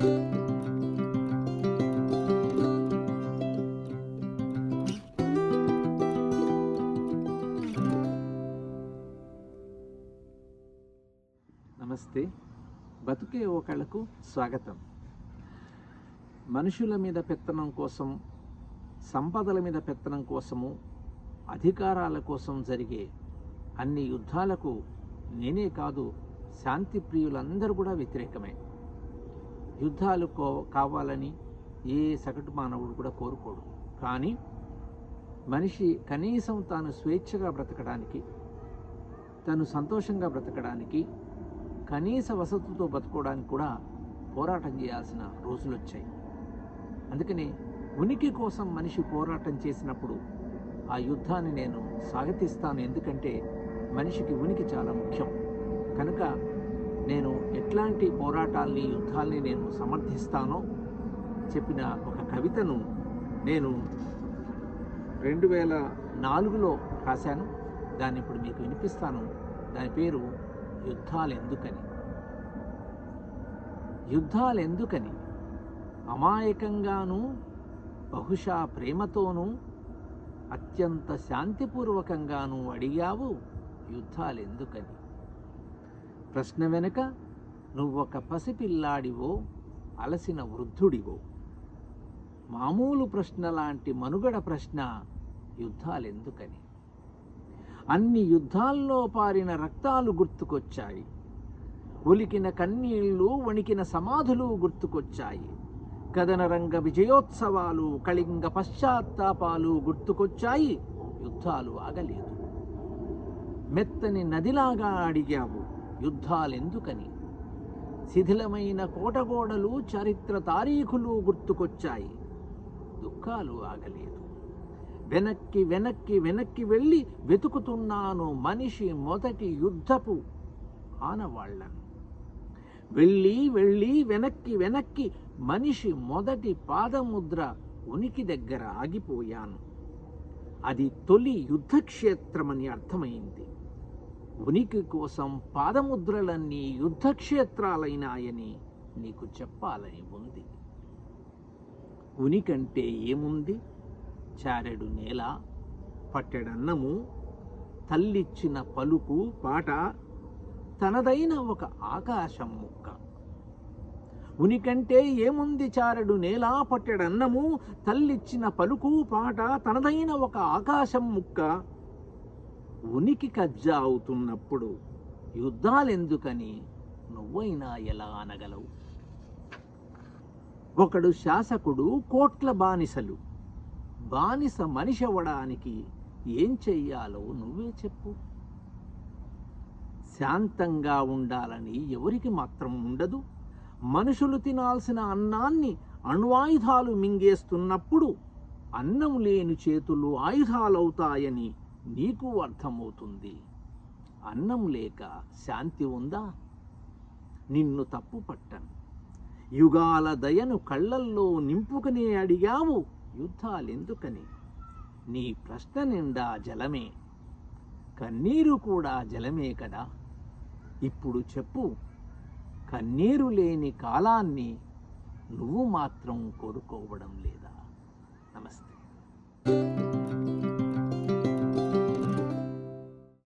నమస్తే. బతుకే ఒకళ్ళకు స్వాగతం. మనుషుల మీద పెత్తనం కోసం, సంపదల మీద పెత్తనం కోసము, అధికారాల కోసం జరిగే అన్ని యుద్ధాలకు నేనే కాదు, శాంతి ప్రియులందరూ కూడా వ్యతిరేకమే. యుద్ధాలు కావాలని ఏ సగటు మానవుడు కూడా కోరుకోడు. కానీ మనిషి కనీసం తాను స్వేచ్ఛగా బ్రతకడానికి, తను సంతోషంగా బ్రతకడానికి, కనీస వసతులతో బతుకోవడానికి కూడా పోరాటం చేయాల్సిన రోజులు వచ్చాయి. అందుకని ఉనికి కోసం మనిషి పోరాటం చేసినప్పుడు ఆ యుద్ధాన్ని నేను స్వాగతిస్తాను. ఎందుకంటే మనిషికి ఉనికి చాలా ముఖ్యం. కనుక నేను ఎట్లాంటి పోరాటాల్ని, యుద్ధాల్ని నేను సమర్థిస్తానో చెప్పిన ఒక కవితను నేను 2004లో రాశాను. దాన్ని ఇప్పుడు మీకు వినిపిస్తాను. దాని పేరు యుద్ధాలెందుకని. యుద్ధాలెందుకని అమాయకంగానూ, బహుశా ప్రేమతోనూ, అత్యంత శాంతిపూర్వకంగానూ అడిగావు యుద్ధాలెందుకని. ప్రశ్న వెనుక నువ్వొక పసిపిల్లాడివో, అలసిన వృద్ధుడివో. మామూలు ప్రశ్న లాంటి మనుగడ ప్రశ్న యుద్ధాలెందుకని. అన్ని యుద్ధాల్లో పారిన రక్తాలు గుర్తుకొచ్చాయి. ఒలికిన కన్నీళ్లు, వణికిన సమాధులు గుర్తుకొచ్చాయి. కదనరంగ విజయోత్సవాలు, కళింగ పశ్చాత్తాపాలు గుర్తుకొచ్చాయి. యుద్ధాలు ఆగలేదు. మెత్తని నదిలాగా అడిగావు యుద్ధాలెందుకని. శిథిలమైన కోటగోడలు, చరిత్ర తారీఖులు గుర్తుకొచ్చాయి. దుఃఖాలు ఆగలేదు. వెనక్కి వెనక్కి వెనక్కి వెళ్ళి వెతుకుతున్నాను మనిషి మొదటి యుద్ధపు ఆనవాళ్లను. వెళ్ళి వెళ్ళి వెనక్కి వెనక్కి మనిషి మొదటి పాదముద్ర ఉనికి దగ్గర ఆగిపోయాను. అది తొలి యుద్ధక్షేత్రమని అర్థమైంది. ఉనికి కోసం పాదముద్రలన్నీ యుద్ధక్షేత్రాలైనాయని నీకు చెప్పాలని ఉంది. ఉనికంటే ఏముంది? చారెడు నేల, పట్టెడన్నము, తల్లిచ్చిన పలుకు పాట, తనదైన ఒక ఆకాశం ముక్క. ఉనికంటే ఏముంది? చారెడు నేల, పట్టెడన్నము, తల్లిచ్చిన పలుకు పాట, తనదైన ఒక ఆకాశం ముక్క. ఉనికి కజ్జా అవుతున్నప్పుడు యుద్ధాలెందుకని నువ్వైనా ఎలా అనగలవు? ఒకడు శాసకుడు, కోట్ల బానిసలు. బానిస మనిషి అవ్వడానికి ఏం చెయ్యాలో నువ్వే చెప్పు. శాంతంగా ఉండాలని ఎవరికి మాత్రం ఉండదు. మనుషులు తినాల్సిన అన్నాన్ని అణ్వాయుధాలు మింగేస్తున్నప్పుడు అన్నం లేని చేతులు ఆయుధాలవుతాయని నీకు అర్థమవుతుంది. అన్నం లేక శాంతి ఉందా? నిన్ను తప్పు పట్టను. యుగాల దయను కళ్ళల్లో నింపుకునే అడిగావు యుద్ధాలెందుకని. నీ ప్రశ్న నిండా జలమే, కన్నీరు కూడా జలమే కదా. ఇప్పుడు చెప్పు, కన్నీరు లేని కాలాన్ని నువ్వు మాత్రం కోరుకోవడం లేదా? నమస్తే.